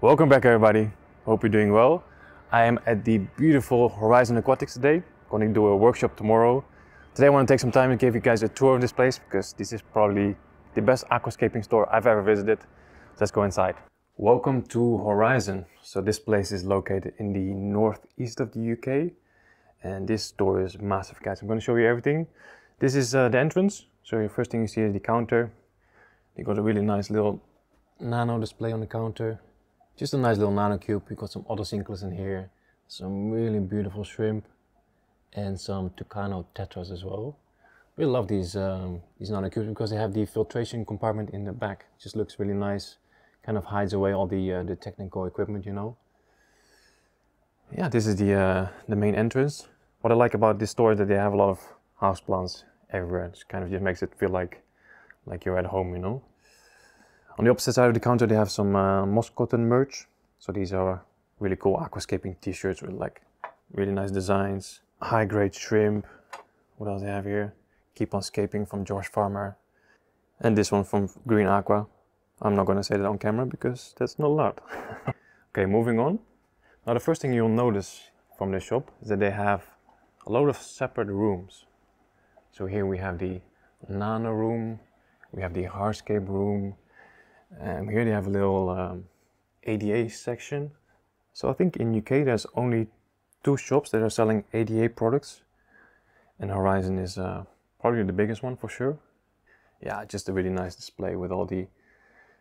Welcome back everybody, hope you're doing well. I am at the beautiful Horizon Aquatics today. Going to do a workshop tomorrow. Today I want to take some time and give you guys a tour of this place because this is probably the best aquascaping store I've ever visited. Let's go inside. Welcome to Horizon. So this place is located in the northeast of the UK and this store is massive, guys. I'm going to show you everything. This is the entrance. So the first thing you see is the counter. They got a really nice little nano display on the counter. Just a nice little nano cube. We got some otocinclus in here, some really beautiful shrimp, and some Tucano tetras as well. We love these nano cubes because they have the filtration compartment in the back. It just looks really nice. Kind of hides away all the technical equipment, you know. Yeah, this is the main entrance. What I like about this store is that they have a lot of houseplants everywhere. It kind of just makes it feel like you're at home, you know. On the opposite side of the counter they have some moss cotton merch. So these are really cool aquascaping t-shirts with like really nice designs. High grade shrimp. What else they have here? Keep on Scaping from George Farmer. And this one from Green Aqua. I'm not going to say that on camera because that's not allowed. Okay, moving on. Now the first thing you'll notice from this shop is that they have a lot of separate rooms. So here we have the Nano room, we have the Hardscape room. Here they have a little ADA section. So I think in UK there's only 2 shops that are selling ADA products, and Horizon is probably the biggest one for sure. Yeah, just a really nice display with all the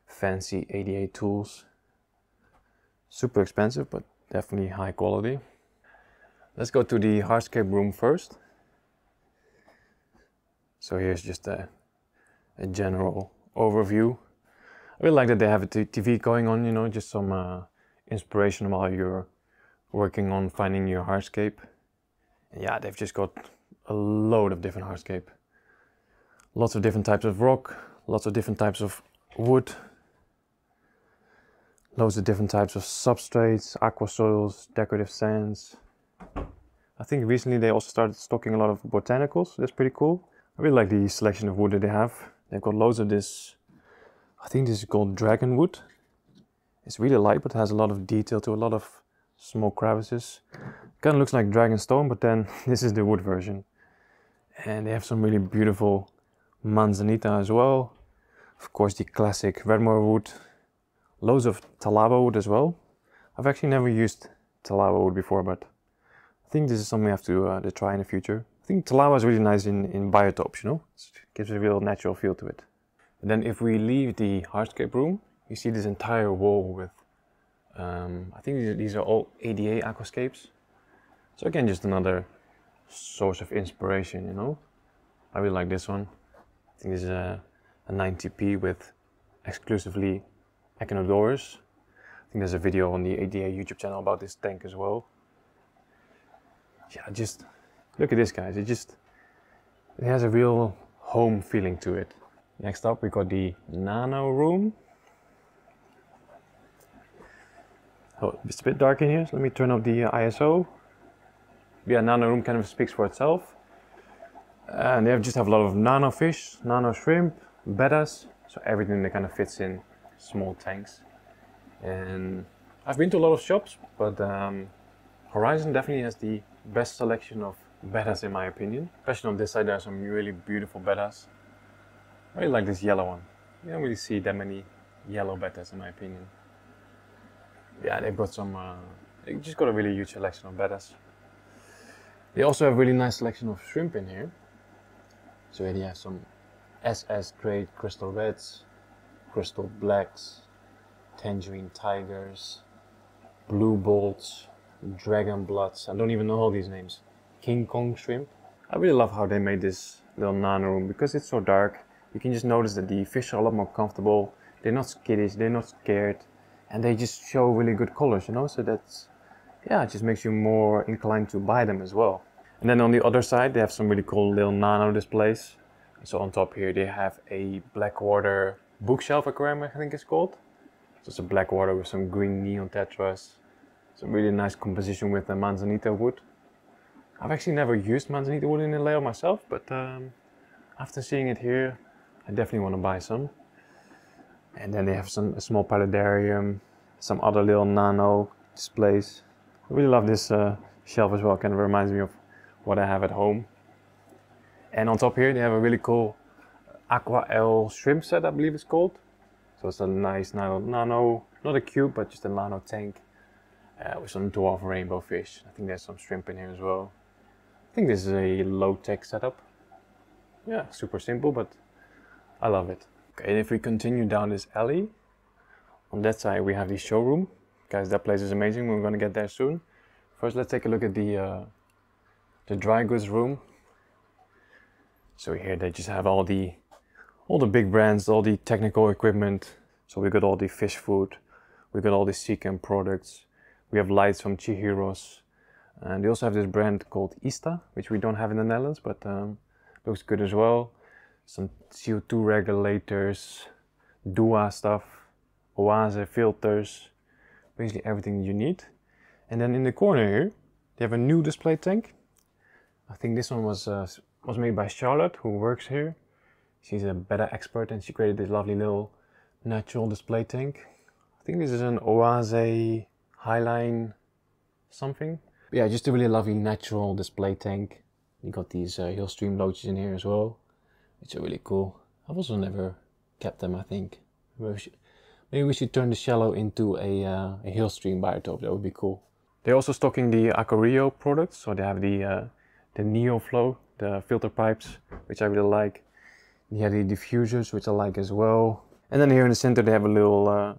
fancy ADA tools. Super expensive, but definitely high quality. Let's go to the Hardscape room first. So here's just a general overview. I really like that they have a TV going on, you know, just some inspiration while you're working on finding your hardscape. And yeah, they've just got a load of different hardscape. Lots of different types of rock, lots of different types of wood, loads of different types of substrates, aqua soils, decorative sands. I think recently they also started stocking a lot of botanicals. That's pretty cool. I really like the selection of wood that they have. They've got loads of this. I think this is called dragon wood. It's really light, but has a lot of detail to a lot of small crevices. Kind of looks like dragon stone, but then this is the wood version. And they have some really beautiful manzanita as well. Of course, the classic redmore wood. Loads of talaba wood as well. I've actually never used talaba wood before, but I think this is something I have to try in the future. I think talaba is really nice in biotopes, you know. It gives a real natural feel to it. And then if we leave the hardscape room, you see this entire wall with, I think these are all ADA aquascapes. So again, just another source of inspiration, you know. I really like this one. I think this is a 90p with exclusively echinodoros. I think there's a video on the ADA YouTube channel about this tank as well. Yeah, just look at this, guys. It has a real home feeling to it. Next up we got the Nano room. Oh, it's a bit dark in here, so let me turn up the ISO. Yeah, Nano room kind of speaks for itself. And they just have a lot of nano fish, nano shrimp, bettas, so everything that kind of fits in small tanks. And I've been to a lot of shops, but Horizon definitely has the best selection of bettas in my opinion. Especially on this side there are some really beautiful bettas. I really like this yellow one. You don't really see that many yellow bettas in my opinion. Yeah, they've got some, they just got a really huge selection of bettas. They also have a really nice selection of shrimp in here. So here they have some SS grade crystal reds, crystal blacks, tangerine tigers, blue bolts, dragon bloods. I don't even know all these names. King Kong shrimp. I really love how they made this little nano room because it's so dark. You can just notice that the fish are a lot more comfortable. They're not skittish, they're not scared, and they just show really good colors, you know. So that's, yeah, it just makes you more inclined to buy them as well. And then on the other side, they have some really cool little nano displays. So on top here, they have a blackwater bookshelf aquarium, I think it's called. So it's a blackwater with some green neon tetras. Some really nice composition with the manzanita wood. I've actually never used manzanita wood in a layout myself, but after seeing it here, I definitely want to buy some. And then they have a small paludarium, some other little Nano Displays. I really love this shelf as well, kind of reminds me of what I have at home. And on top here they have a really cool Aqua L shrimp set, I believe it's called. So it's a nice nano, not a cube, but just a nano tank with some dwarf rainbow fish. I think there's some shrimp in here as well. I think this is a low-tech setup. Yeah, super simple, but I love it. Okay, and if we continue down this alley, on that side we have the showroom. Guys, that place is amazing. We're gonna get there soon. First, let's take a look at the dry goods room. So here they just have all the big brands, all the technical equipment. So we got all the fish food, we got all the sea chem products. We have lights from Chihiros, and they also have this brand called Ista, which we don't have in the Netherlands, but looks good as well. Some CO2 regulators, Dua stuff, Oase filters, basically everything you need. And then in the corner here, they have a new display tank. I think this one was made by Charlotte, who works here. She's a beta expert and she created this lovely little natural display tank. I think this is an Oase Highline something. But yeah, just a really lovely natural display tank. You got these Hillstream loaches in here as well, which are really cool. I've also never kept them, I think. Maybe we should turn the shallow into a Hillstream biotop, that would be cool. They're also stocking the Aquario products, so they have the NeoFlow, the filter pipes, which I really like. They have the diffusers, which I like as well. And then here in the center they have a little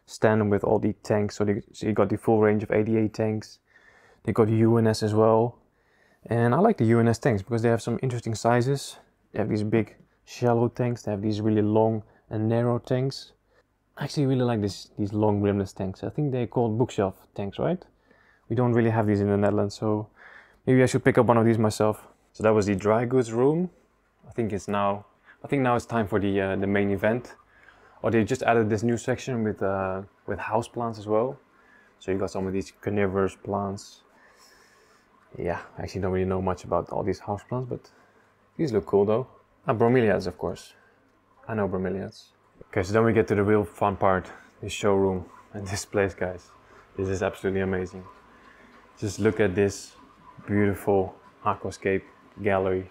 stand with all the tanks, so you got the full range of 88 tanks. They got UNS as well. And I like the UNS tanks because they have some interesting sizes. They have these big shallow tanks, they have these really long and narrow tanks. I actually really like these long rimless tanks. I think they're called bookshelf tanks, right? We don't really have these in the Netherlands, so maybe I should pick up one of these myself. So that was the dry goods room. I think now it's time for the main event. Or they just added this new section with house plants as well. So you got some of these carnivorous plants. Yeah, I actually don't really know much about all these house plants, but these look cool though. Bromeliads, of course. I know bromeliads. Okay, so then we get to the real fun part, the showroom and this place, guys. This is absolutely amazing. Just look at this beautiful aquascape gallery.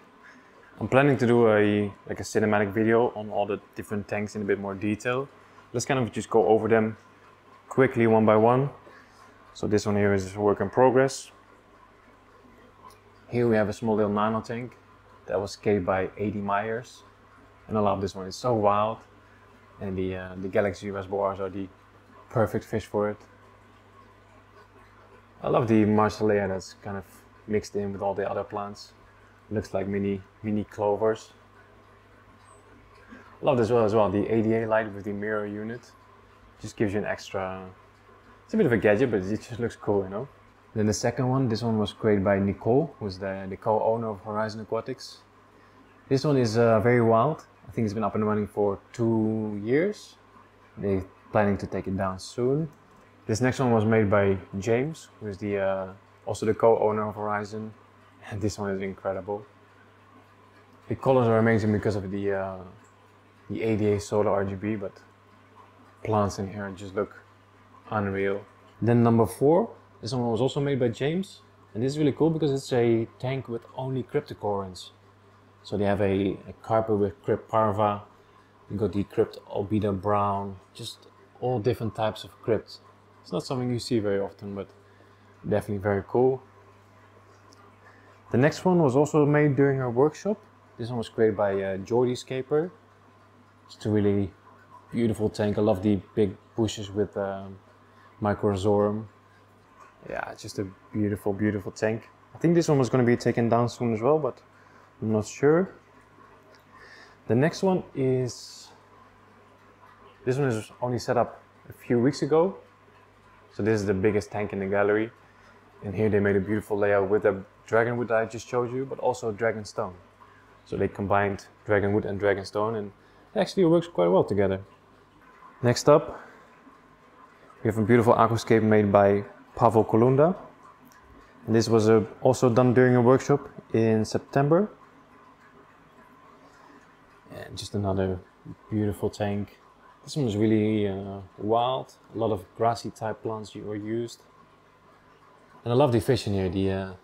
I'm planning to do a cinematic video on all the different tanks in a bit more detail. Let's kind of just go over them quickly one by one. So this one here is a work in progress. Here we have a small little nano tank that was scaped by A.D. Myers. And I love this one, it's so wild. And the Galaxy reservoirs are the perfect fish for it. I love the Marcellea that's kind of mixed in with all the other plants. Looks like mini clovers. I love this as well, the ADA light with the mirror unit. Just gives you an extra, it's a bit of a gadget, but it just looks cool, you know. Then the second one, this one was created by Nicole, who's the co-owner of Horizon Aquatics. This one is very wild. I think it's been up and running for 2 years. They're planning to take it down soon. This next one was made by James, who is also the co-owner of Horizon. And this one is incredible. The colors are amazing because of the ADA solar RGB, but plants in here just look unreal. Then number 4, this one was also made by James. And this is really cool because it's a tank with only cryptocoryns. So they have a carpet with Crypt parva, you got the Crypt albino brown, just all different types of crypts. It's not something you see very often, but definitely very cool. The next one was also made during our workshop. This one was created by Jordy Scaper. It's a really beautiful tank. I love the big bushes with Microzorum. Yeah, it's just a beautiful, beautiful tank. I think this one was going to be taken down soon as well, but I'm not sure. The next one is, this one is only set up a few weeks ago. So this is the biggest tank in the gallery. And here they made a beautiful layout with the dragonwood that I just showed you, but also dragonstone. So they combined dragonwood and dragonstone and it actually works quite well together. Next up, we have a beautiful aquascape made by Pavel Kolunda. And this was also done during a workshop in September. And just another beautiful tank. This one is really wild. A lot of grassy type plants were used. And I love the fish in here, the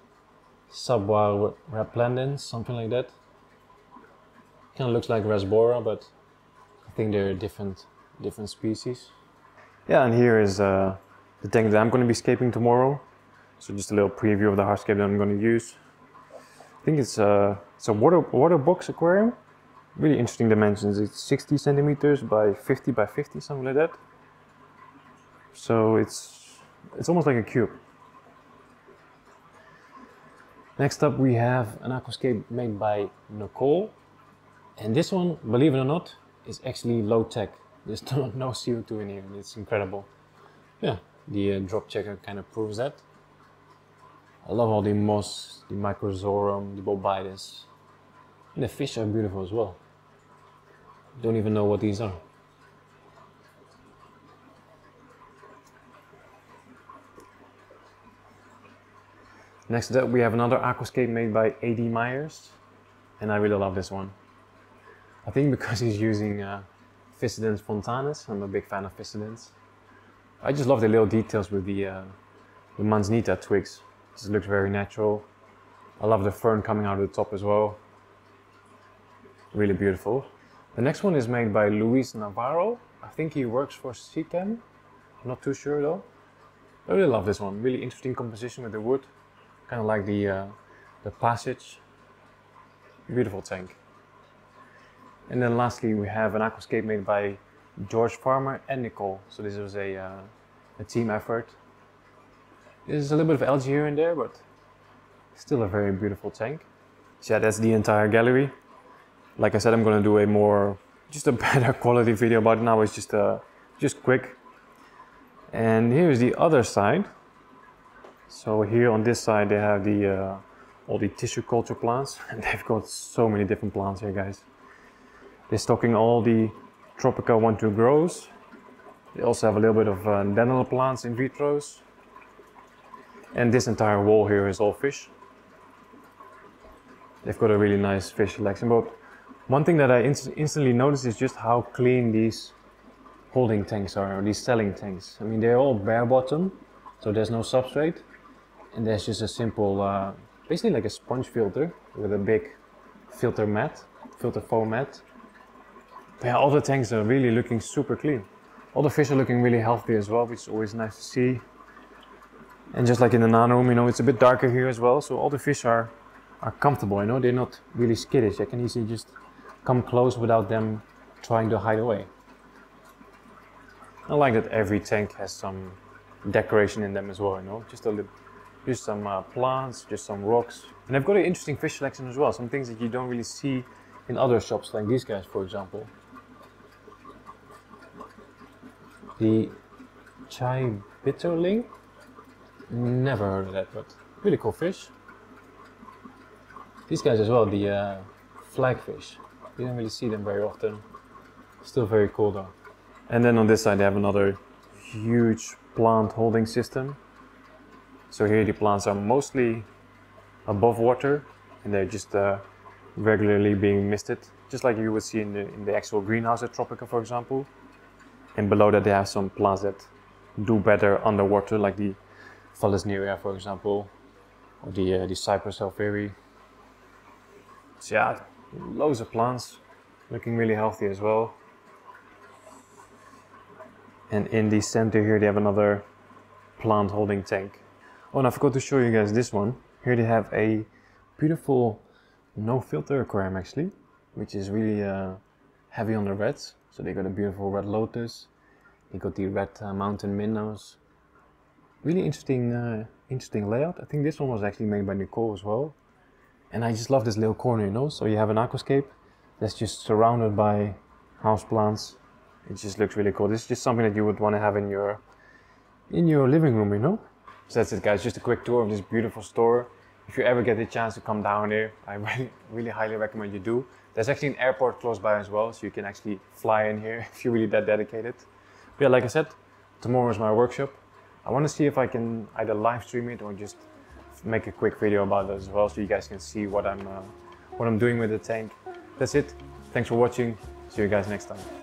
subwild resplendens, something like that. Kind of looks like Rasbora, but I think they're different species. Yeah, and here is the tank that I'm going to be scaping tomorrow. So just a little preview of the hardscape that I'm going to use. I think it's a water box aquarium. Really interesting dimensions. It's 60 centimeters by 50 by 50, something like that. So it's almost like a cube. Next up we have an aquascape made by Nicole. And this one, believe it or not, is actually low tech. There's no CO2 in here. It's incredible. Yeah, the drop checker kind of proves that. I love all the moss, the microzorum, the bobitis. And the fish are beautiful as well. Don't even know what these are. Next up we have another aquascape made by A.D. Myers. And I really love this one. I think because he's using Fissidens fontanus. I'm a big fan of Fissidens. I just love the little details with the manzanita twigs. It just looks very natural. I love the fern coming out of the top as well. Really beautiful. The next one is made by Luis Navarro. I think he works for CCAM. I'm not too sure though. I really love this one. Really interesting composition with the wood. Kind of like the passage. Beautiful tank. And then lastly we have an aquascape made by George Farmer and Nicole. So this was a team effort. There's a little bit of algae here and there, but still a very beautiful tank. So yeah, that's the entire gallery. Like I said, I'm gonna do just a better quality video about it now. It's just quick. And here's the other side. So here on this side they have all the tissue culture plants, and they've got so many different plants here, guys. They're stocking all the Tropica 1-2 grows. They also have a little bit of Danilo plants in vitros. And this entire wall here is all fish. They've got a really nice fish selection. But one thing that I instantly noticed is just how clean these holding tanks are, or these selling tanks. I mean, they're all bare bottom, so there's no substrate. And there's just a simple, basically like a sponge filter with a big filter foam mat. But yeah, all the tanks are really looking super clean. All the fish are looking really healthy as well, which is always nice to see. And just like in the nano room, you know, it's a bit darker here as well, so all the fish are comfortable, you know, they're not really skittish. I can easily just come close without them trying to hide away. I like that every tank has some decoration in them as well, you know, just some plants, just some rocks. And they've got an interesting fish selection as well, some things that you don't really see in other shops, like these guys, for example. The chai bitterling, never heard of that, but really cool fish. These guys as well, the flagfish. You don't really see them very often. Still very cool though. And then on this side they have another huge plant holding system. So here the plants are mostly above water and they're just regularly being misted, just like you would see in the actual greenhouse at Tropica, for example. And below that they have some plants that do better underwater, like the Vallisneria, for example, or the Cypress alveri. So yeah, loads of plants, looking really healthy as well. And in the center here they have another plant holding tank. Oh, and I forgot to show you guys this one. Here they have a beautiful no filter aquarium actually, which is really heavy on the reds. So they got a beautiful red lotus. They got the red mountain minnows. Really interesting, interesting layout. I think this one was actually made by Nicole as well. And I just love this little corner, you know. So you have an aquascape that's just surrounded by houseplants. It just looks really cool. This is just something that you would want to have in your living room, you know. So that's it, guys. Just a quick tour of this beautiful store. If you ever get the chance to come down here, I really highly recommend you do. There's actually an airport close by as well, so you can actually fly in here if you're really that dedicated. But yeah, like I said, tomorrow is my workshop. I want to see if I can either live stream it or just make a quick video about it as well, so you guys can see what I'm doing with the tank. That's it. Thanks for watching. See you guys next time.